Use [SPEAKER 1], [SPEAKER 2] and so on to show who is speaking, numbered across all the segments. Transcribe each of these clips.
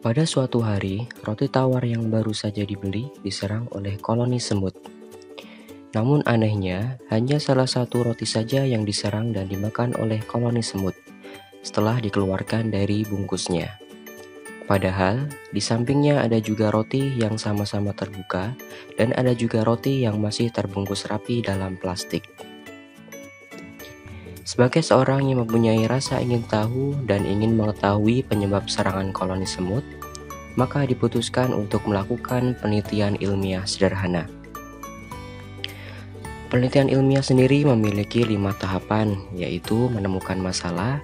[SPEAKER 1] Pada suatu hari, roti tawar yang baru saja dibeli diserang oleh koloni semut. Namun anehnya, hanya salah satu roti saja yang diserang dan dimakan oleh koloni semut setelah dikeluarkan dari bungkusnya. Padahal, di sampingnya ada juga roti yang sama-sama terbuka dan ada juga roti yang masih terbungkus rapi dalam plastik. Sebagai seorang yang mempunyai rasa ingin tahu dan ingin mengetahui penyebab serangan koloni semut, maka diputuskan untuk melakukan penelitian ilmiah sederhana. Penelitian ilmiah sendiri memiliki 5 tahapan, yaitu menemukan masalah,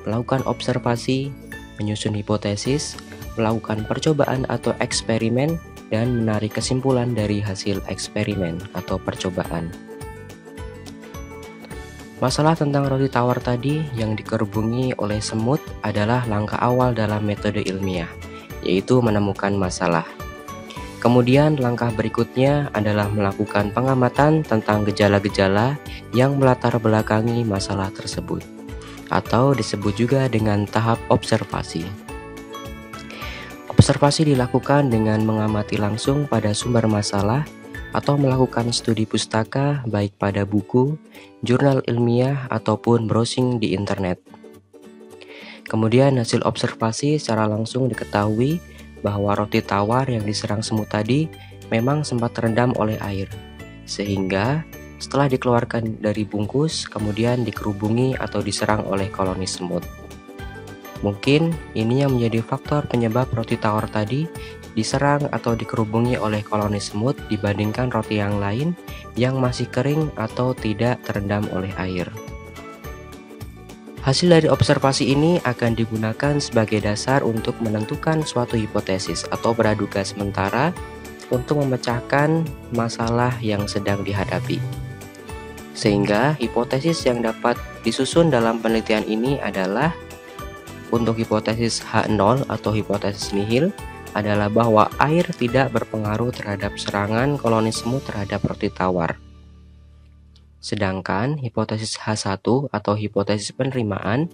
[SPEAKER 1] melakukan observasi, menyusun hipotesis, melakukan percobaan atau eksperimen, dan menarik kesimpulan dari hasil eksperimen atau percobaan. Masalah tentang roti tawar tadi yang dikerubungi oleh semut adalah langkah awal dalam metode ilmiah, yaitu menemukan masalah. Kemudian langkah berikutnya adalah melakukan pengamatan tentang gejala-gejala yang melatar belakangi masalah tersebut, atau disebut juga dengan tahap observasi. Observasi dilakukan dengan mengamati langsung pada sumber masalah atau melakukan studi pustaka baik pada buku, jurnal ilmiah, ataupun browsing di internet. Kemudian hasil observasi secara langsung diketahui bahwa roti tawar yang diserang semut tadi memang sempat terendam oleh air, sehingga setelah dikeluarkan dari bungkus kemudian dikerubungi atau diserang oleh koloni semut. Mungkin ini yang menjadi faktor penyebab roti tawar tadi diserang atau dikerubungi oleh koloni semut dibandingkan roti yang lain yang masih kering atau tidak terendam oleh air. Hasil dari observasi ini akan digunakan sebagai dasar untuk menentukan suatu hipotesis atau praduga sementara untuk memecahkan masalah yang sedang dihadapi. Sehingga hipotesis yang dapat disusun dalam penelitian ini adalah untuk hipotesis H0 atau hipotesis nihil adalah bahwa air tidak berpengaruh terhadap serangan koloni semut terhadap roti tawar. Sedangkan hipotesis H1 atau hipotesis penerimaan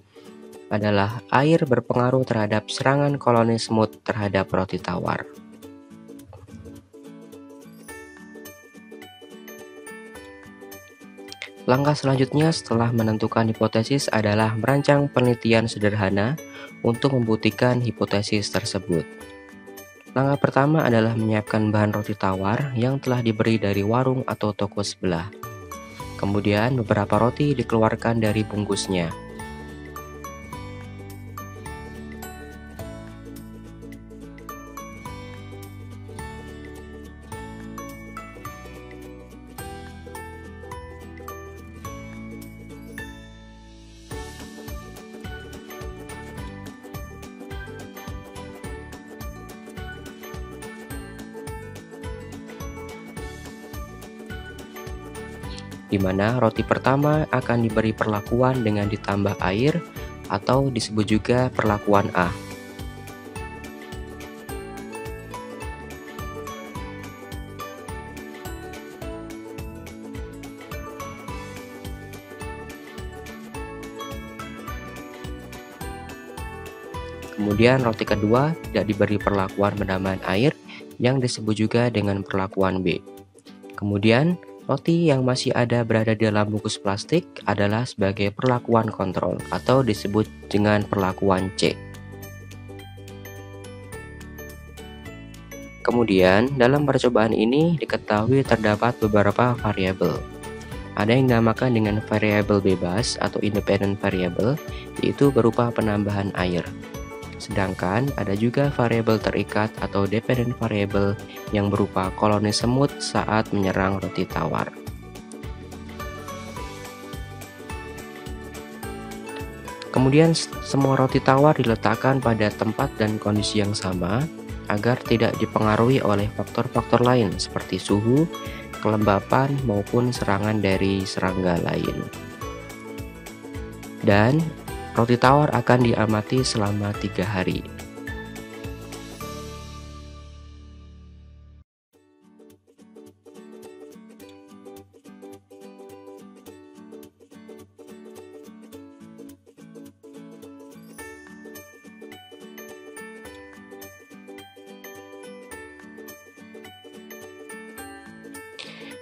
[SPEAKER 1] adalah air berpengaruh terhadap serangan koloni semut terhadap roti tawar. Langkah selanjutnya setelah menentukan hipotesis adalah merancang penelitian sederhana untuk membuktikan hipotesis tersebut. Langkah pertama adalah menyiapkan bahan roti tawar yang telah diberi dari warung atau toko sebelah. Kemudian beberapa roti dikeluarkan dari bungkusnya. Di mana roti pertama akan diberi perlakuan dengan ditambah air atau disebut juga perlakuan A. Kemudian roti kedua tidak diberi perlakuan penambahan air yang disebut juga dengan perlakuan B. Kemudian roti yang masih ada berada di dalam bungkus plastik adalah sebagai perlakuan kontrol atau disebut dengan perlakuan C. Kemudian dalam percobaan ini diketahui terdapat beberapa variabel. Ada yang dinamakan dengan variabel bebas atau independent variable, yaitu berupa penambahan air. Sedangkan ada juga variabel terikat atau dependent variable yang berupa koloni semut saat menyerang roti tawar. Kemudian semua roti tawar diletakkan pada tempat dan kondisi yang sama agar tidak dipengaruhi oleh faktor-faktor lain seperti suhu, kelembapan, maupun serangan dari serangga lain. Dan roti tawar akan diamati selama 3 hari.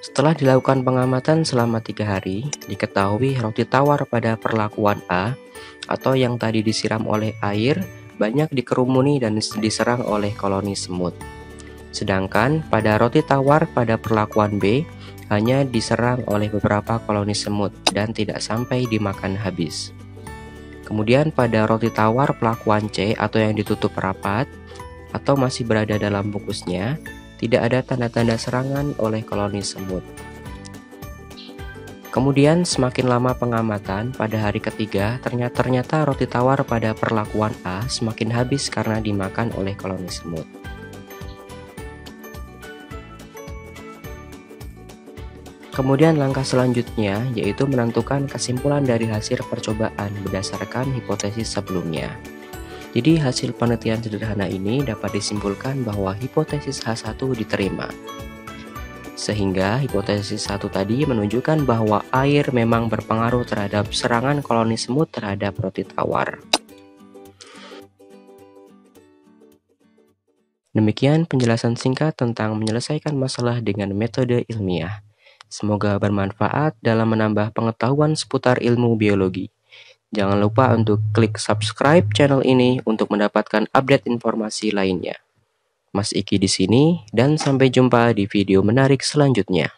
[SPEAKER 1] Setelah dilakukan pengamatan selama 3 hari, diketahui roti tawar pada perlakuan A atau yang tadi disiram oleh air banyak dikerumuni dan diserang oleh koloni semut. Sedangkan pada roti tawar pada perlakuan B hanya diserang oleh beberapa koloni semut dan tidak sampai dimakan habis. Kemudian pada roti tawar perlakuan C atau yang ditutup rapat atau masih berada dalam bungkusnya, tidak ada tanda-tanda serangan oleh koloni semut. Kemudian semakin lama pengamatan, pada hari ketiga ternyata roti tawar pada perlakuan A semakin habis karena dimakan oleh koloni semut. Kemudian langkah selanjutnya yaitu menentukan kesimpulan dari hasil percobaan berdasarkan hipotesis sebelumnya. Jadi hasil penelitian sederhana ini dapat disimpulkan bahwa hipotesis H1 diterima. Sehingga hipotesis 1 tadi menunjukkan bahwa air memang berpengaruh terhadap serangan koloni semut terhadap roti tawar. Demikian penjelasan singkat tentang menyelesaikan masalah dengan metode ilmiah. Semoga bermanfaat dalam menambah pengetahuan seputar ilmu biologi. Jangan lupa untuk klik subscribe channel ini untuk mendapatkan update informasi lainnya. Mas Iki di sini dan sampai jumpa di video menarik selanjutnya.